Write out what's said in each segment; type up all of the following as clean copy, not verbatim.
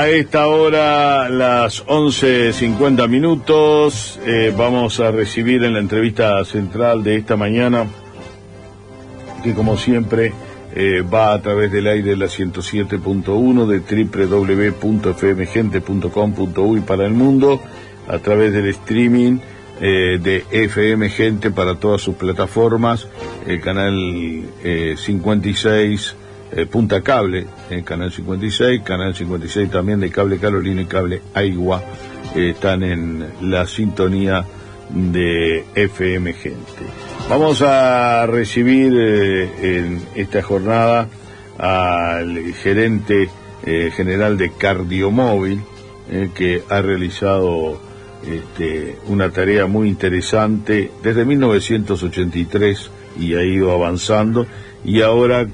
A esta hora, las 11:50, vamos a recibir en la entrevista central de esta mañana, que como siempre va a través del aire de la 107.1 de www.fmgente.com.uy para el mundo, a través del streaming de FM Gente para todas sus plataformas, el canal 56 Punta Cable, canal 56 también de Cable Carolina y Cable Aigua, están en la sintonía de FM Gente. Vamos a recibir en esta jornada al gerente general de Cardiomóvil, que ha realizado una tarea muy interesante desde 1983 y ha ido avanzando, y ahora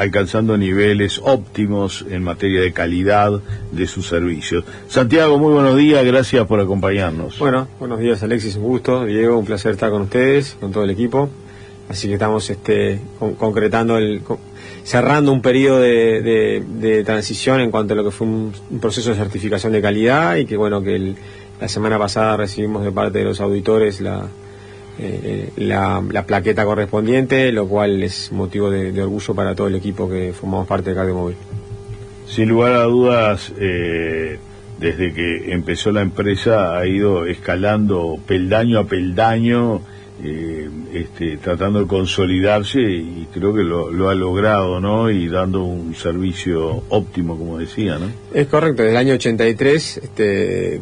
alcanzando niveles óptimos en materia de calidad de sus servicios. Santiago, muy buenos días, gracias por acompañarnos. Bueno, buenos días Alexis, un gusto. Diego, un placer estar con ustedes, con todo el equipo. Así que estamos concretando, cerrando un periodo de transición en cuanto a lo que fue un proceso de certificación de calidad, y que bueno, que la semana pasada recibimos de parte de los auditores la plaqueta correspondiente, lo cual es motivo de orgullo para todo el equipo que formamos parte de Cardiomóvil. Sin lugar a dudas, desde que empezó la empresa ha ido escalando peldaño a peldaño, tratando de consolidarse, y creo que lo ha logrado, ¿no? Y dando un servicio óptimo, como decía, ¿no? Es correcto, desde el año 83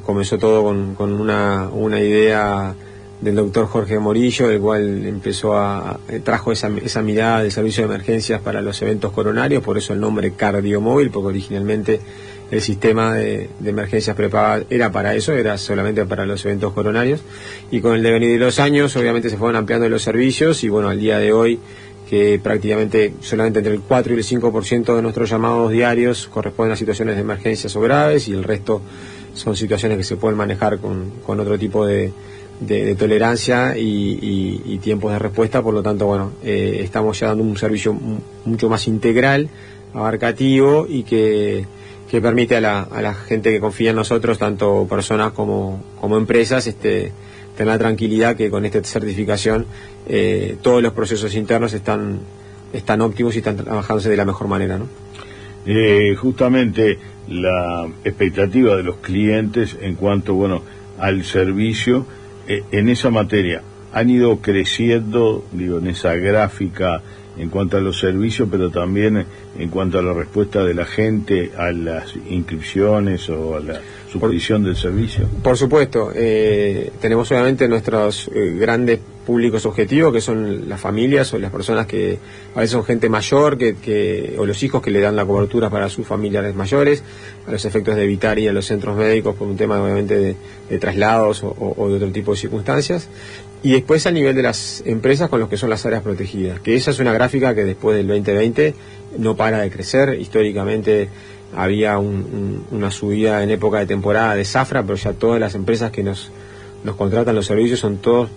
comenzó todo con una idea del doctor Jorge Morillo, el cual trajo esa mirada del servicio de emergencias para los eventos coronarios, por eso el nombre Cardiomóvil, porque originalmente el sistema de emergencias prepagas era para eso, era solamente para los eventos coronarios, y con el devenir de los años obviamente se fueron ampliando los servicios, y bueno, al día de hoy, que prácticamente solamente entre el 4 y el 5% de nuestros llamados diarios corresponden a situaciones de emergencias o graves, y el resto son situaciones que se pueden manejar con otro tipo de tolerancia y tiempos de respuesta. Por lo tanto, bueno, estamos ya dando un servicio mucho más integral, abarcativo, y que permite a la gente que confía en nosotros, tanto personas como empresas, tener la tranquilidad que con esta certificación todos los procesos internos están óptimos y están trabajándose de la mejor manera, ¿no? Justamente la expectativa de los clientes en cuanto, bueno, al servicio, en esa materia, han ido creciendo, en esa gráfica en cuanto a los servicios, pero también en cuanto a la respuesta de la gente a las inscripciones o a la suscripción del servicio. Por supuesto, tenemos obviamente nuestros grandes públicos objetivos, que son las familias o las personas que a veces son gente mayor, o los hijos que le dan la cobertura para sus familiares mayores, a los efectos de evitar ir a los centros médicos por un tema obviamente de traslados o de otro tipo de circunstancias. Y después a nivel de las empresas con los que son las áreas protegidas, que esa es una gráfica que después del 2020 no para de crecer. Históricamente había una subida en época de temporada de zafra, pero ya todas las empresas que nos contratan los servicios son todos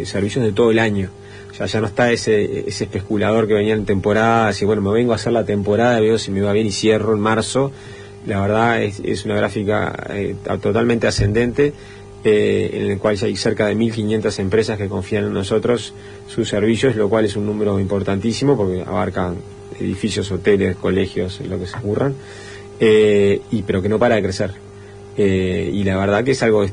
servicios de todo el año. Ya no está ese especulador que venía en temporada, así, bueno, me vengo a hacer la temporada, veo si me va bien y cierro en marzo. La verdad es una gráfica totalmente ascendente, en el cual ya hay cerca de 1.500 empresas que confían en nosotros sus servicios, lo cual es un número importantísimo porque abarcan edificios, hoteles, colegios, lo que se ocurran, pero que no para de crecer. Y la verdad que es algo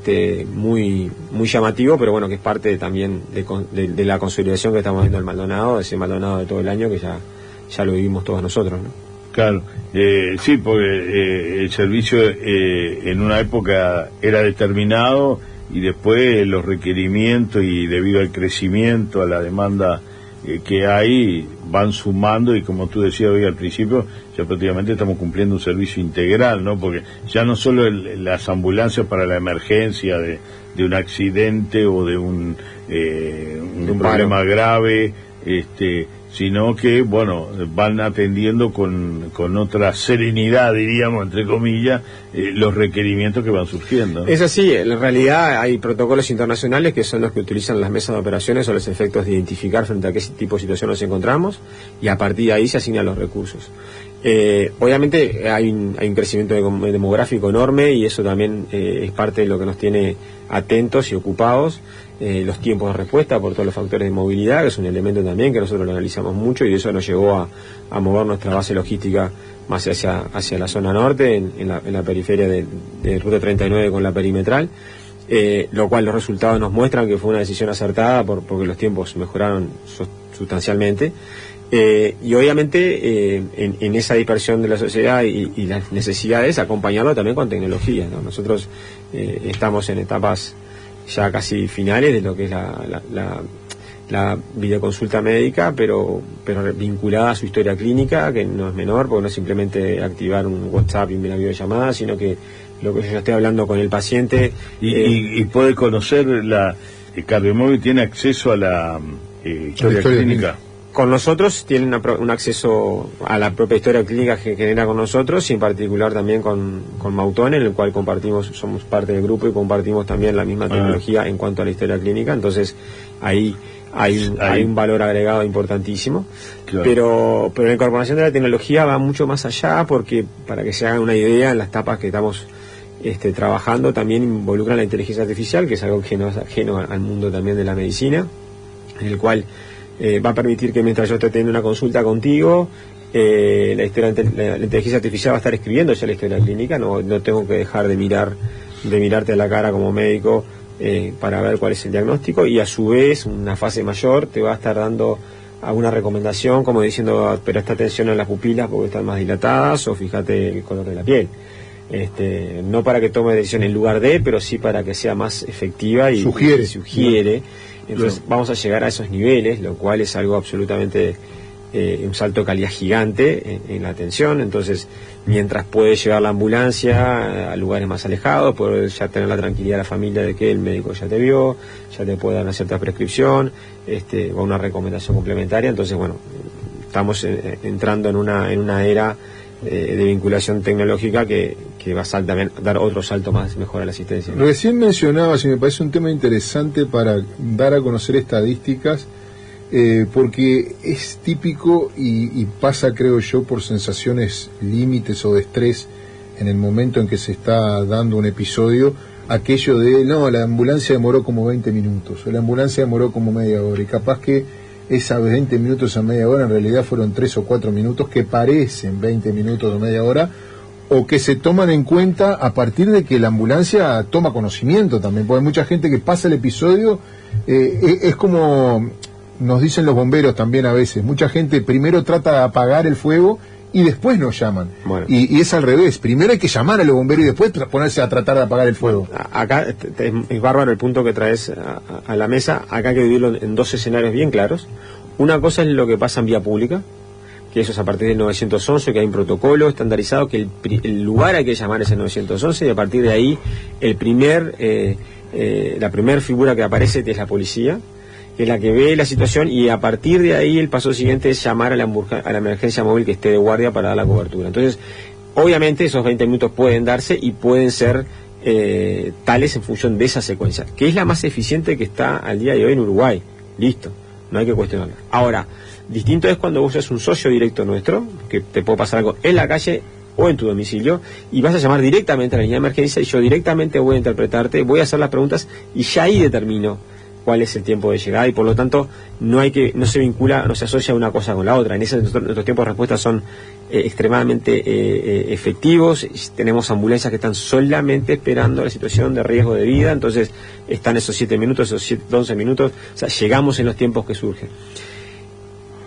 muy muy llamativo, pero bueno, que es parte también de la consolidación que estamos viendo el Maldonado, ese Maldonado de todo el año que ya lo vivimos todos nosotros, ¿no? Claro, sí, porque el servicio en una época era determinado, y después los requerimientos, y debido al crecimiento, a la demanda que hay, van sumando, y como tú decías hoy al principio, ya prácticamente estamos cumpliendo un servicio integral, ¿no? Porque ya no solo las ambulancias para la emergencia de un accidente o de un problema grave, sino que, bueno, van atendiendo con otra serenidad, diríamos, entre comillas, los requerimientos que van surgiendo, ¿no? Es así, en realidad hay protocolos internacionales que son los que utilizan las mesas de operaciones o los efectos de identificar frente a qué tipo de situación nos encontramos, y a partir de ahí se asignan los recursos. Obviamente hay un crecimiento demográfico enorme y eso también es parte de lo que nos tiene atentos y ocupados. Los tiempos de respuesta por todos los factores de movilidad, que es un elemento también que nosotros lo analizamos mucho, y eso nos llevó a mover nuestra base logística más hacia la zona norte, en la periferia de Ruta 39 con la perimetral, lo cual los resultados nos muestran que fue una decisión acertada porque los tiempos mejoraron sustancialmente. Y obviamente en esa dispersión de la sociedad y las necesidades, acompañarlo también con tecnología, ¿no? Nosotros estamos en etapas ya casi finales de lo que es la videoconsulta médica, pero vinculada a su historia clínica, que no es menor, porque no es simplemente activar un WhatsApp y una videollamada, sino que lo que yo estoy hablando con el paciente... Y puede conocer, el cardiomóvil tiene acceso a la historia clínica. Con nosotros tienen un acceso a la propia historia clínica que genera con nosotros, y en particular también con Mautone, en el cual somos parte del grupo y compartimos también la misma tecnología en cuanto a la historia clínica. Entonces ahí hay un valor agregado importantísimo. Claro. Pero la incorporación de la tecnología va mucho más allá, porque para que se hagan una idea, en las etapas que estamos trabajando también involucran la inteligencia artificial, que es algo que no es ajeno al mundo también de la medicina, en el cual va a permitir que mientras yo esté teniendo una consulta contigo, la inteligencia artificial va a estar escribiendo ya la historia clínica. No tengo que dejar de mirarte a la cara como médico para ver cuál es el diagnóstico, y a su vez una fase mayor te va a estar dando alguna recomendación, como diciendo, pero esta atención en las pupilas porque están más dilatadas, o fíjate el color de la piel. No para que tome decisión en lugar de, pero sí para que sea más efectiva y sugiere. Entonces vamos a llegar a esos niveles, lo cual es algo absolutamente un salto de calidad gigante en la atención. Entonces, mientras puede llevar la ambulancia a lugares más alejados, puede ya tener la tranquilidad de la familia de que el médico ya te vio, ya te puede dar una cierta prescripción, o una recomendación complementaria. Entonces, bueno, estamos entrando en una era de vinculación tecnológica que va a también dar otro salto más, mejora la asistencia. Recién mencionabas, y me parece un tema interesante para dar a conocer estadísticas, porque es típico y pasa, creo yo, por sensaciones límites o de estrés en el momento en que se está dando un episodio, aquello de, no, la ambulancia demoró como 20 minutos, o la ambulancia demoró como media hora, y capaz que esas 20 minutos a media hora en realidad fueron 3 o 4 minutos que parecen 20 minutos o media hora, o que se toman en cuenta a partir de que la ambulancia toma conocimiento también, porque hay mucha gente que pasa el episodio, es como nos dicen los bomberos también a veces, mucha gente primero trata de apagar el fuego y después nos llaman. Bueno. Y es al revés, primero hay que llamar a los bomberos y después ponerse a tratar de apagar el fuego. Acá es bárbaro el punto que traes a la mesa. Acá hay que dividirlo en dos escenarios bien claros. Una cosa es lo que pasa en vía pública, que eso es a partir del 911, que hay un protocolo estandarizado, que el lugar hay que llamar es el 911, y a partir de ahí la primer figura que aparece es la policía, que es la que ve la situación, y a partir de ahí el paso siguiente es llamar a la emergencia móvil que esté de guardia para dar la cobertura. Entonces, obviamente esos 20 minutos pueden darse y pueden ser tales en función de esa secuencia, que es la más eficiente que está al día de hoy en Uruguay. Listo, no hay que cuestionarla. Ahora, distinto es cuando vos sos un socio directo nuestro, que te puede pasar algo en la calle o en tu domicilio, y vas a llamar directamente a la línea de emergencia, y yo directamente voy a interpretarte, voy a hacer las preguntas, y ya ahí determino cuál es el tiempo de llegada, y por lo tanto no se vincula, no se asocia una cosa con la otra. En ese nuestros tiempos de respuesta son extremadamente efectivos. Tenemos ambulancias que están solamente esperando la situación de riesgo de vida, entonces están esos 7 minutos, esos 11 minutos, o sea, llegamos en los tiempos que surgen.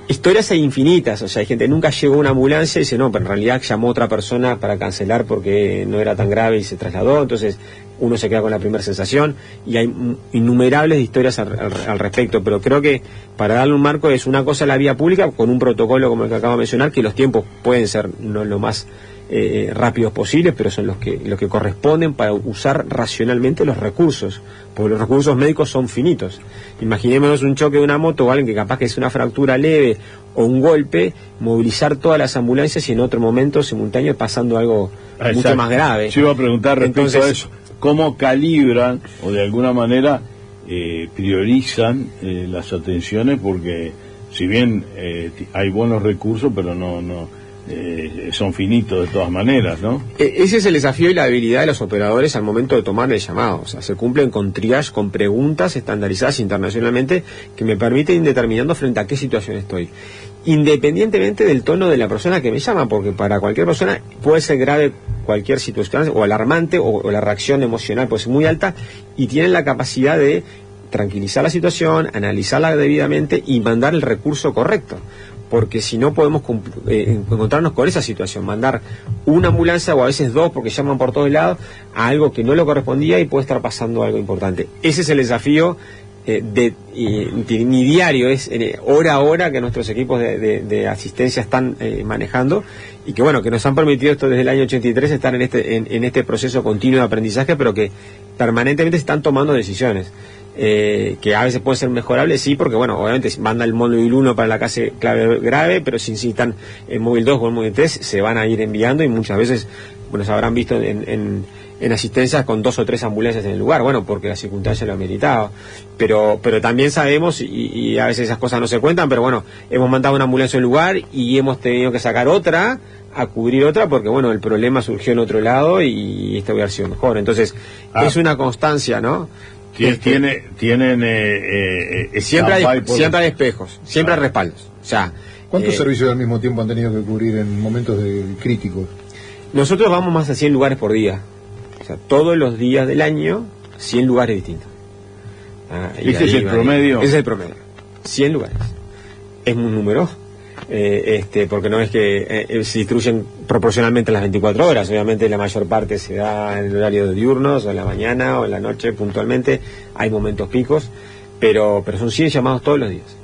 Historias hay infinitas, o sea, hay gente que nunca llegó a una ambulancia y dice, no, pero en realidad llamó otra persona para cancelar porque no era tan grave y se trasladó. Entonces uno se queda con la primera sensación, y hay innumerables historias al respecto, pero creo que para darle un marco es una cosa la vía pública con un protocolo como el que acabo de mencionar, que los tiempos pueden ser no lo más rápidos posibles, pero son los que corresponden para usar racionalmente los recursos, porque los recursos médicos son finitos. Imaginémonos un choque de una moto o alguien que capaz que es una fractura leve o un golpe, movilizar todas las ambulancias y en otro momento simultáneo pasando algo mucho más grave. Yo iba a preguntar respecto a eso, ¿cómo calibran o de alguna manera priorizan las atenciones? Porque si bien hay buenos recursos, pero no son finitos de todas maneras, ¿no? Ese es el desafío y la habilidad de los operadores al momento de tomar el llamado. O sea, se cumplen con triage, con preguntas estandarizadas internacionalmente que me permiten ir determinando frente a qué situación estoy. Independientemente del tono de la persona que me llama, porque para cualquier persona puede ser grave cualquier situación, o alarmante, o la reacción emocional puede ser muy alta, y tienen la capacidad de tranquilizar la situación, analizarla debidamente y mandar el recurso correcto. Porque si no podemos encontrarnos con esa situación, mandar una ambulancia o a veces dos porque llaman por todos lados a algo que no le correspondía y puede estar pasando algo importante. Ese es el desafío ni diario, es hora a hora que nuestros equipos de asistencia están manejando, y que bueno, que nos han permitido esto desde el año 83 estar en este proceso continuo de aprendizaje, pero que permanentemente se están tomando decisiones. Que a veces pueden ser mejorables, sí, porque bueno, obviamente manda el móvil 1 para la clase clave grave, pero si necesitan el móvil 2 o el móvil 3 se van a ir enviando, y muchas veces, bueno, se habrán visto en asistencias con 2 o 3 ambulancias en el lugar, bueno, porque la circunstancia lo ameritaba, pero también sabemos, y a veces esas cosas no se cuentan, pero bueno, hemos mandado una ambulancia al lugar y hemos tenido que sacar otra a cubrir otra, porque bueno, el problema surgió en otro lado y este hubiera sido mejor. Entonces es una constancia, ¿no? Tienen siempre hay espejos, siempre hay respaldos. O sea, ¿cuántos servicios al mismo tiempo han tenido que cubrir en momentos críticos? Nosotros vamos más de 100 lugares por día. O sea, todos los días del año, 100 lugares distintos. ¿Ese es el promedio? Ese es el promedio. 100 lugares. Es un número. Porque no es que se distribuyen proporcionalmente las 24 horas, obviamente la mayor parte se da en el horario de diurnos, o en la mañana o en la noche puntualmente, hay momentos picos, pero son 100 llamados todos los días,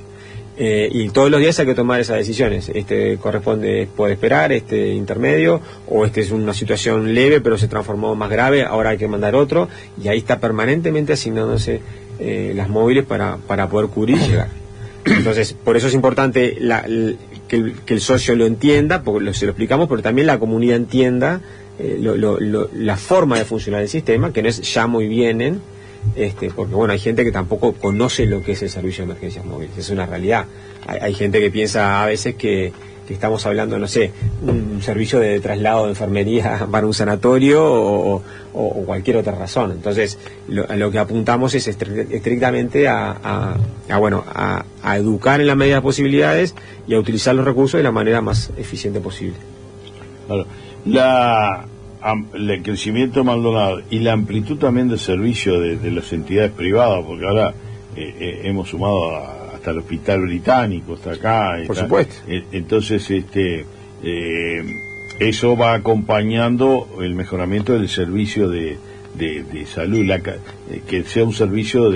y todos los días hay que tomar esas decisiones. Corresponde, puede esperar, intermedio, o es una situación leve pero se transformó más grave, ahora hay que mandar otro, y ahí está permanentemente asignándose las móviles para poder cubrir y llegar. Entonces, por eso es importante que el socio lo entienda, porque se lo explicamos, pero también la comunidad entienda la forma de funcionar el sistema, que no es llamo y vienen, porque bueno, hay gente que tampoco conoce lo que es el servicio de emergencias móviles, es una realidad. Hay gente que piensa a veces que estamos hablando, no sé, un servicio de traslado de enfermería para un sanatorio o cualquier otra razón. Entonces, lo que apuntamos es estrictamente a educar en la medida de posibilidades y a utilizar los recursos de la manera más eficiente posible. Claro. El crecimiento de Maldonado y la amplitud también de servicio de las entidades privadas, porque ahora hemos sumado hasta el Hospital Británico, está acá. Por supuesto. Entonces, eso va acompañando el mejoramiento del servicio de salud, que sea un servicio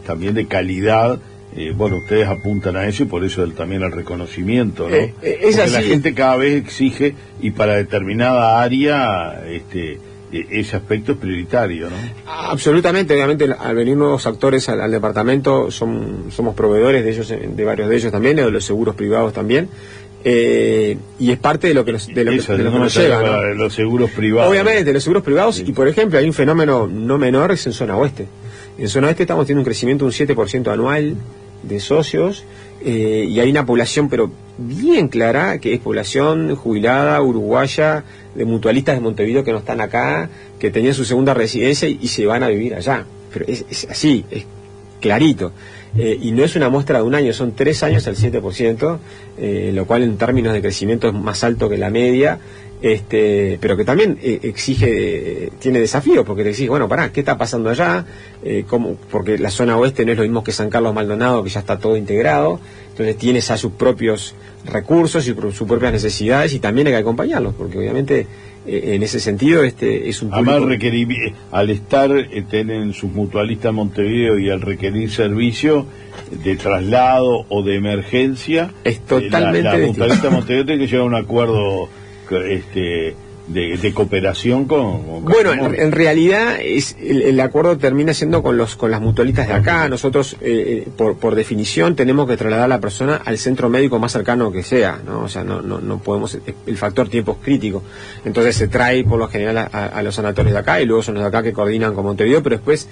también de calidad. Bueno, ustedes apuntan a eso y por eso también el reconocimiento, ¿no? Es así. La gente cada vez exige, y para determinada área ese aspecto es prioritario, ¿no? Absolutamente. Obviamente, al venir nuevos actores al departamento, somos proveedores de ellos, de varios de ellos también, de los seguros privados también, y es parte de lo que nos lleva, ¿no? De los seguros privados. Obviamente, los seguros privados, sí. Y por ejemplo, hay un fenómeno no menor, es en zona oeste. En zona oeste estamos teniendo un crecimiento de un 7% anual de socios, y hay una población pero bien clara, que es población jubilada, uruguaya, de mutualistas de Montevideo que no están acá, que tenían su segunda residencia y se van a vivir allá. Pero es así, es clarito. Y no es una muestra de un año, son 3 años al 7%, lo cual en términos de crecimiento es más alto que la media, pero que también tiene desafíos, porque te exige, bueno, ¿qué está pasando allá? Porque la zona oeste no es lo mismo que San Carlos Maldonado, que ya está todo integrado, entonces tienes a sus propios recursos y sus propias necesidades, y también hay que acompañarlos, porque obviamente en ese sentido es un público... Además, al estar tienen sus mutualistas en Montevideo, y al requerir servicio de traslado o de emergencia, es totalmente la mutualista de Montevideo tiene que llegar a un acuerdo de cooperación con bueno, en realidad el acuerdo termina siendo con las mutualistas de acá. Nosotros por definición tenemos que trasladar a la persona al centro médico más cercano que sea, ¿no? O sea, no podemos, el factor tiempo es crítico, entonces se trae por lo general a los sanatorios de acá, y luego son los de acá que coordinan con Montevideo, pero después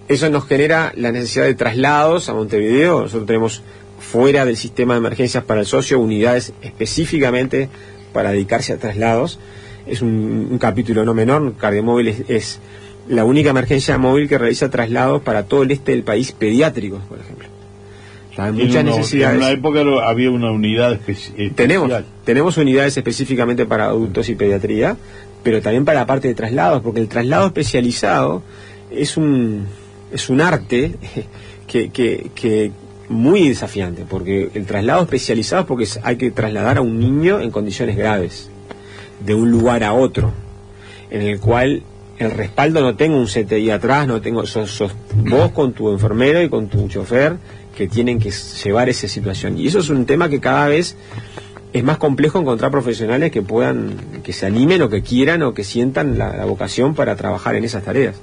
eso nos genera la necesidad de traslados a Montevideo. Nosotros tenemos fuera del sistema de emergencias para el socio unidades específicamente para dedicarse a traslados. Es un capítulo no menor. Cardiomóvil es la única emergencia móvil que realiza traslados para todo el este del país, pediátricos, por ejemplo. O sea, hay muchas necesidades. En una época había una unidad especial. Tenemos unidades específicamente para adultos y pediatría, pero también para la parte de traslados, porque el traslado especializado es un arte que muy desafiante, porque el traslado especializado es porque hay que trasladar a un niño en condiciones graves, de un lugar a otro, en el cual el respaldo no tengo un CTI atrás, sos vos con tu enfermero y con tu chofer que tienen que llevar esa situación. Y eso es un tema que cada vez es más complejo encontrar profesionales que se animen o que quieran o que sientan la vocación para trabajar en esas tareas.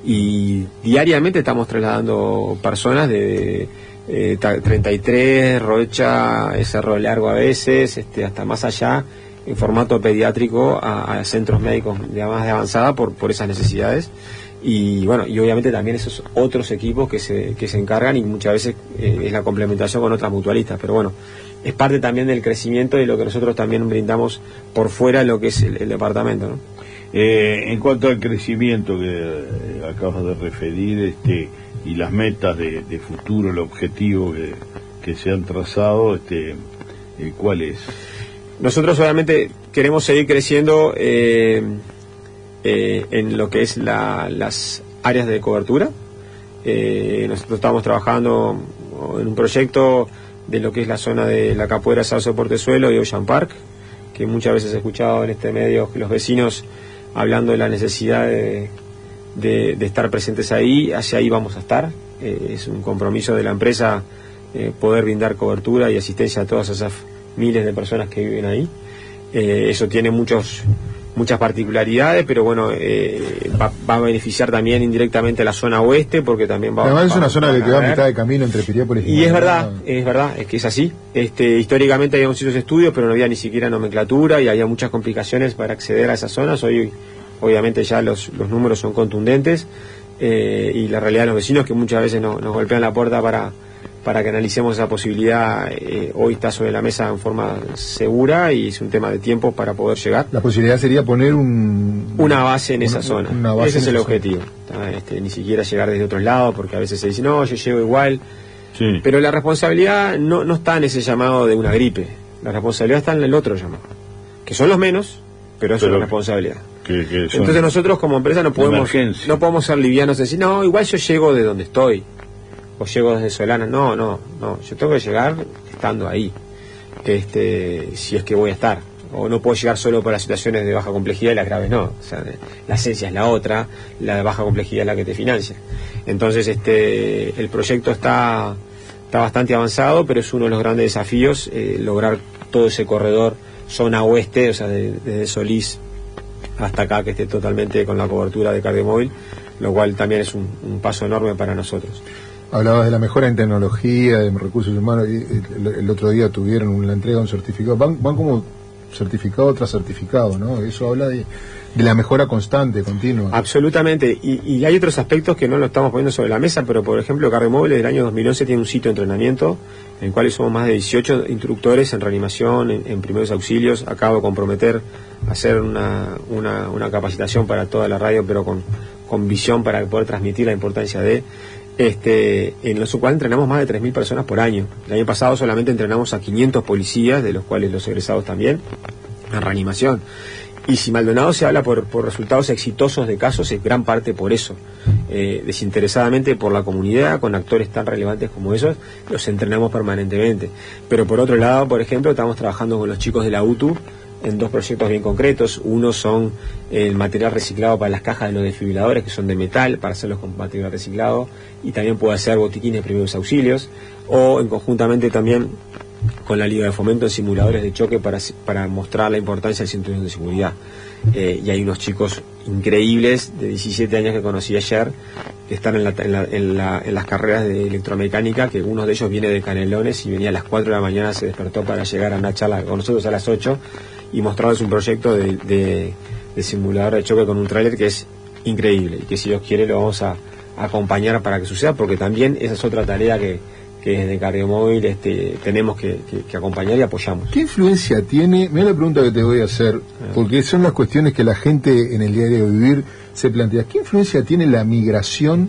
Y diariamente estamos trasladando personas de 33, Rocha, Cerro Largo a veces, hasta más allá, en formato pediátrico a centros médicos de más de avanzada por esas necesidades. Y bueno, y obviamente también esos otros equipos que se encargan, y muchas veces es la complementación con otras mutualistas, pero bueno, es parte también del crecimiento y de lo que nosotros también brindamos por fuera de lo que es el departamento, ¿no? En cuanto al crecimiento que acabas de referir, y las metas de futuro, el objetivo que se han trazado, ¿cuál es? Nosotros obviamente queremos seguir creciendo en lo que es las áreas de cobertura. Nosotros estamos trabajando en un proyecto de lo que es la zona de la Capuera, Sauce, Portezuelo y Ocean Park, que muchas veces he escuchado en este medio los vecinos hablando de la necesidad de estar presentes ahí. Hacia ahí vamos a estar. Es un compromiso de la empresa poder brindar cobertura y asistencia a todas esas miles de personas que viven ahí. Eso tiene muchas particularidades, pero bueno, va a beneficiar también indirectamente a la zona oeste, porque también además es una zona que queda a mitad de camino entre Piriápolis y es verdad, es que es así. Históricamente había muchos estudios, pero no había ni siquiera nomenclatura y había muchas complicaciones para acceder a esas zonas. Hoy obviamente ya los números son contundentes, y la realidad de los vecinos, que muchas veces nos golpean la puerta para que analicemos esa posibilidad, hoy está sobre la mesa en forma segura, y es un tema de tiempo para poder llegar. La posibilidad sería poner una base en esa zona. Ese es el objetivo. Ni siquiera llegar desde otros lados, porque a veces se dice, no, yo llego igual. Sí. Pero la responsabilidad no está en ese llamado de una gripe. La responsabilidad está en el otro llamado, que son los menos, pero eso es la responsabilidad. Entonces nosotros como empresa no podemos ser livianos y decir, no, igual yo llego de donde estoy, o llego desde Solana. No, yo tengo que llegar estando ahí, si es que voy a estar. O no puedo llegar solo por las situaciones de baja complejidad y las graves no. O sea, la esencia es la otra, la de baja complejidad es la que te financia. Entonces el proyecto está bastante avanzado, pero es uno de los grandes desafíos, lograr todo ese corredor zona oeste, o sea, desde Solís hasta acá, que esté totalmente con la cobertura de Cardiomóvil, lo cual también es un paso enorme para nosotros. Hablabas de la mejora en tecnología, de recursos humanos, y el otro día tuvieron la entrega de un certificado, van como certificado tras certificado, ¿no? Eso habla de la mejora constante, continua. Absolutamente, y hay otros aspectos que no lo estamos poniendo sobre la mesa, pero por ejemplo, Cardiomóvil desde el año 2011 tiene un sitio de entrenamiento, en el cual somos más de 18 instructores en reanimación, en primeros auxilios. Acabo de comprometer a hacer una capacitación para toda la radio, pero con visión para poder transmitir la importancia en los cuales entrenamos más de 3.000 personas por año. El año pasado solamente entrenamos a 500 policías, de los cuales los egresados también, en reanimación. Y si Maldonado se habla por resultados exitosos de casos, es gran parte por eso. Desinteresadamente por la comunidad, con actores tan relevantes como esos, los entrenamos permanentemente. Pero por otro lado, por ejemplo, estamos trabajando con los chicos de la UTU en dos proyectos bien concretos. Uno son el material reciclado para las cajas de los desfibriladores, que son de metal, para hacerlos con material reciclado, y también puede hacer botiquines de primeros auxilios, o conjuntamente también con la Liga de Fomento en simuladores de choque para mostrar la importancia del cinturón de seguridad. Y hay unos chicos increíbles de 17 años que conocí ayer, que están en las carreras de electromecánica, que uno de ellos viene de Canelones y venía a las 4 de la mañana, se despertó para llegar a una charla con nosotros a las 8 y mostrarles un proyecto de simulador de choque con un tráiler que es increíble, y que si Dios quiere lo vamos a acompañar para que suceda, porque también esa es otra tarea que que desde Cardiomóvil tenemos que acompañar y apoyamos. ¿Qué influencia tiene? Mira la pregunta que te voy a hacer, porque son las cuestiones que la gente en el diario vivir se plantea. ¿Qué influencia tiene la migración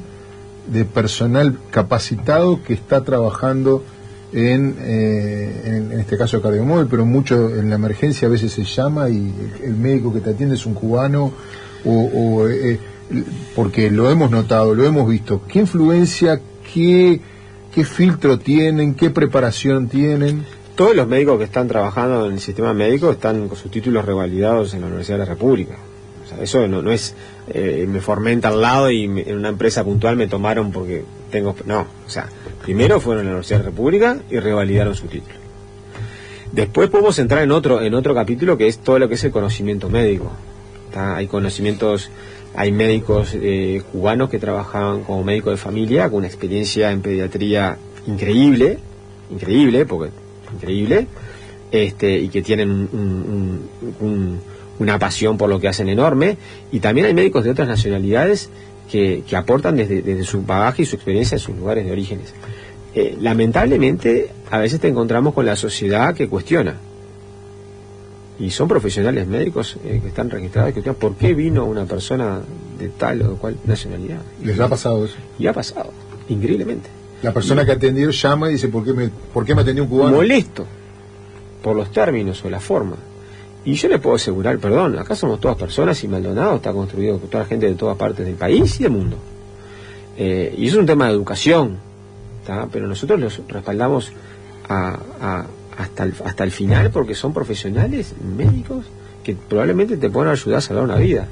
de personal capacitado que está trabajando en este caso de Cardiomóvil, pero mucho en la emergencia a veces se llama y el médico que te atiende es un cubano porque lo hemos notado, lo hemos visto? ¿Qué influencia, qué filtro tienen, qué preparación tienen? Todos los médicos que están trabajando en el sistema médico están con sus títulos revalidados en la Universidad de la República. O sea, eso no es me formé en tal lado y en una empresa puntual me tomaron porque tengo... No, o sea, primero fueron a la Universidad de la República y revalidaron su título. Después podemos entrar en otro capítulo que es todo lo que es el conocimiento médico. Hay conocimientos, hay médicos cubanos que trabajaban como médicos de familia con una experiencia en pediatría increíble, y que tienen una pasión por lo que hacen enorme, y también hay médicos de otras nacionalidades que aportan desde su bagaje y su experiencia en sus lugares de orígenes. Lamentablemente a veces te encontramos con la sociedad que cuestiona, y son profesionales médicos que están registrados y cuestionan por qué vino una persona de tal o cual nacionalidad. ¿Les ha pasado eso? Y ha pasado, increíblemente. La persona que atendió llama y dice, ¿por qué me atendió un cubano? Molesto por los términos o la forma. Y yo le puedo asegurar, perdón, acá somos todas personas y Maldonado está construido por toda la gente de todas partes del país y del mundo. Y eso es un tema de educación, ¿tá? Pero nosotros los respaldamos hasta el final porque son profesionales médicos que probablemente te pueden ayudar a salvar una vida.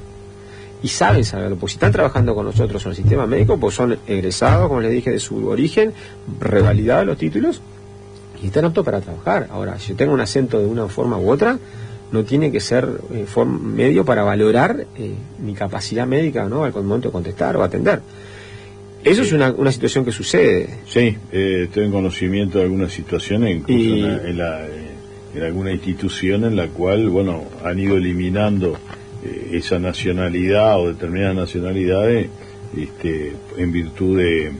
Y saben saberlo, porque si están trabajando con nosotros en el sistema médico, pues son egresados, como les dije, de su origen, revalidados los títulos y están aptos para trabajar. Ahora, si yo tengo un acento de una forma u otra, no tiene que ser medio para valorar mi capacidad médica, ¿no?, al momento de contestar o atender. Eso es una situación que sucede. Sí, estoy en conocimiento de algunas situaciones, incluso en alguna institución en la cual, bueno, han ido eliminando esa nacionalidad o determinadas nacionalidades en virtud de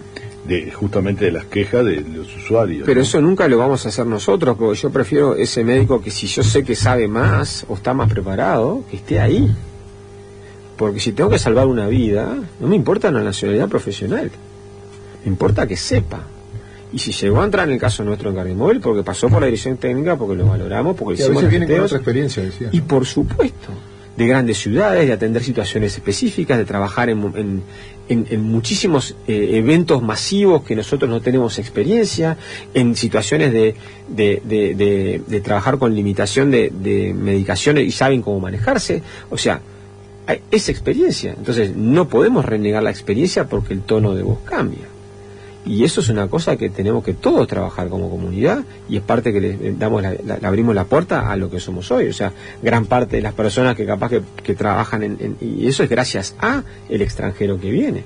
justamente de las quejas de los usuarios. Pero ¿no? Eso nunca lo vamos a hacer nosotros, porque yo prefiero ese médico que, si yo sé que sabe más o está más preparado, que esté ahí. Porque si tengo que salvar una vida, no me importa la nacionalidad profesional, me importa que sepa. Y si llegó a entrar en el caso nuestro en Cardiomóvil, porque pasó por la dirección técnica, porque lo valoramos, porque y a veces vienen con otra experiencia, decía. Y por supuesto, de grandes ciudades, de atender situaciones específicas, de trabajar en muchísimos eventos masivos que nosotros no tenemos experiencia, en situaciones de trabajar con limitación de medicaciones y saben cómo manejarse. O sea, hay esa experiencia. Entonces no podemos renegar la experiencia porque el tono de voz cambia. Y eso es una cosa que tenemos que todos trabajar como comunidad, y es parte que le abrimos la puerta a lo que somos hoy. O sea, gran parte de las personas que capaz que trabajan y eso es gracias a el extranjero que viene,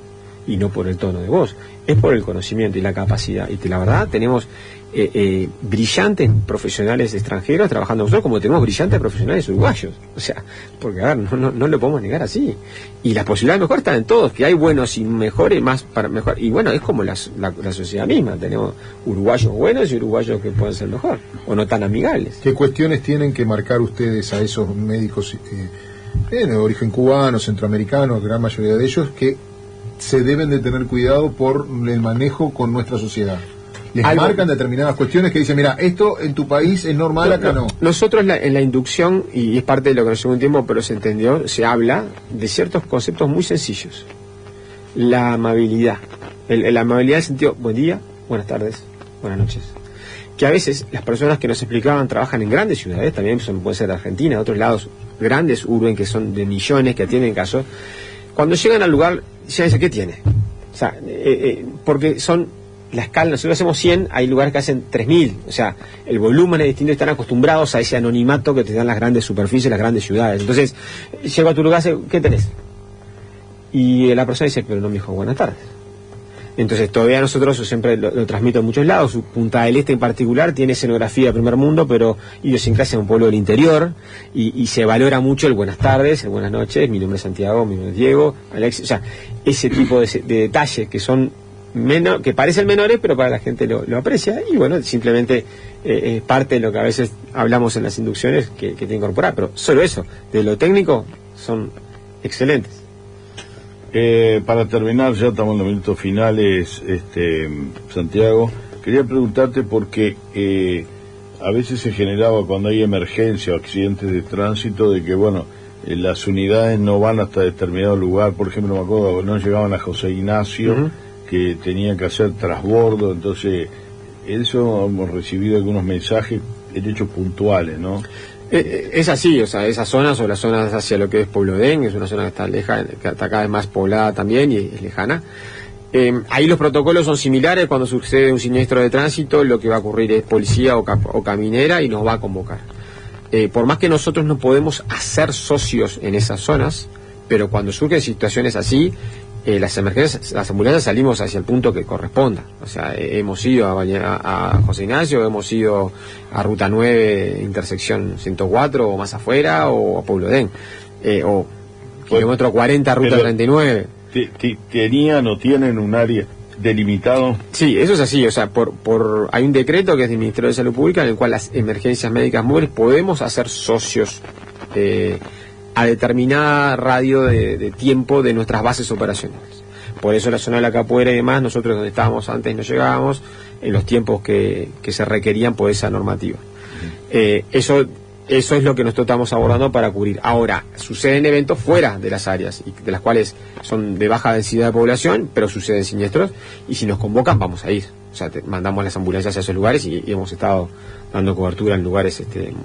y no por el tono de voz, es por el conocimiento y la capacidad. Y la verdad, tenemos brillantes profesionales extranjeros trabajando nosotros, como tenemos brillantes profesionales uruguayos. O sea, porque a ver, no lo podemos negar así. Y las posibilidades mejor están en todos, que hay buenos y mejores, más para mejor. Y bueno, es como la sociedad misma, tenemos uruguayos buenos y uruguayos que pueden ser mejor, o no tan amigables. ¿Qué cuestiones tienen que marcar ustedes a esos médicos de origen cubano, centroamericano, gran mayoría de ellos, que se deben de tener cuidado por el manejo con nuestra sociedad? Les marcan determinadas cuestiones que dicen, mira, esto en tu país es normal, acá no. Nosotros en la inducción, y es parte de lo que nos llevó un tiempo, pero se entendió, se habla de ciertos conceptos muy sencillos. La amabilidad. La amabilidad en el sentido, buen día, buenas tardes, buenas noches. Que a veces las personas que nos explicaban trabajan en grandes ciudades, también puede ser de Argentina, de otros lados, grandes urben que son de millones, que atienden casos. Cuando llegan al lugar, ya dicen, ¿qué tiene? O sea, porque son... La escala, nosotros hacemos 100, hay lugares que hacen 3.000, o sea, el volumen es distinto, están acostumbrados a ese anonimato que te dan las grandes superficies, las grandes ciudades. Entonces, llego a tu lugar, ¿qué tenés? Y la persona dice, pero no me dijo buenas tardes. Entonces, todavía nosotros, yo siempre lo transmito en muchos lados, Punta del Este en particular tiene escenografía de primer mundo, pero idiosincrasia en un pueblo del interior, y se valora mucho el buenas tardes, el buenas noches, mi nombre es Santiago, mi nombre es Diego, Alex, o sea, ese tipo de detalles que son que parecen menores, pero para la gente lo aprecia, y bueno, simplemente es parte de lo que a veces hablamos en las inducciones que tiene que incorporar, pero solo eso, de lo técnico, son excelentes. Para terminar, ya estamos en los minutos finales, Santiago, quería preguntarte porque a veces se generaba cuando hay emergencia o accidentes de tránsito de que, bueno, las unidades no van hasta determinado lugar. Por ejemplo, me acuerdo, no llegaban a José Ignacio, que tenían que hacer trasbordo. Entonces, eso hemos recibido algunos mensajes, de hecho puntuales, ¿no? Es así, o sea, esas zonas o las zonas hacia lo que es Pueblo Edén, es una zona que está lejana, que está cada vez más poblada también y es lejana. Ahí los protocolos son similares. Cuando sucede un siniestro de tránsito, lo que va a ocurrir es policía o caminera y nos va a convocar. Por más que nosotros no podemos hacer socios en esas zonas, pero cuando surgen situaciones así, las ambulancias salimos hacia el punto que corresponda. O sea, hemos ido a José Ignacio, hemos ido a Ruta 9, intersección 104, o más afuera, o a Pueblo Edén, o kilómetro 40, Ruta 39. ¿Tenían o tienen un área delimitado? Sí, eso es así, o sea, hay un decreto que es del Ministerio de Salud Pública en el cual las emergencias médicas móviles podemos hacer socios a determinada radio de tiempo de nuestras bases operacionales. Por eso la zona de la Capoeira y demás, nosotros donde estábamos antes no llegábamos en los tiempos que se requerían por esa normativa. Eso es lo que nosotros estamos abordando para cubrir. Ahora, suceden eventos fuera de las áreas, y de las cuales son de baja densidad de población, pero suceden siniestros, y si nos convocan vamos a ir. O sea, mandamos las ambulancias a esos lugares y hemos estado dando cobertura en lugares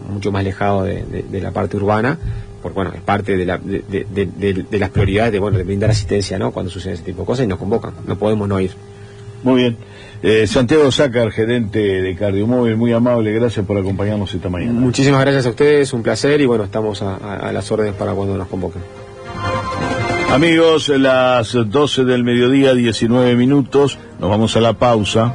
mucho más alejados de la parte urbana, porque bueno, es parte de las prioridades de brindar asistencia, ¿no? Cuando sucede ese tipo de cosas y nos convocan, no podemos no ir. Muy bien. Santiago Sácar, gerente de Cardiomóvil, muy amable, gracias por acompañarnos esta mañana. Muchísimas gracias a ustedes, un placer, y bueno, estamos a las órdenes para cuando nos convoquen. Amigos, las 12 del mediodía, 19 minutos, nos vamos a la pausa.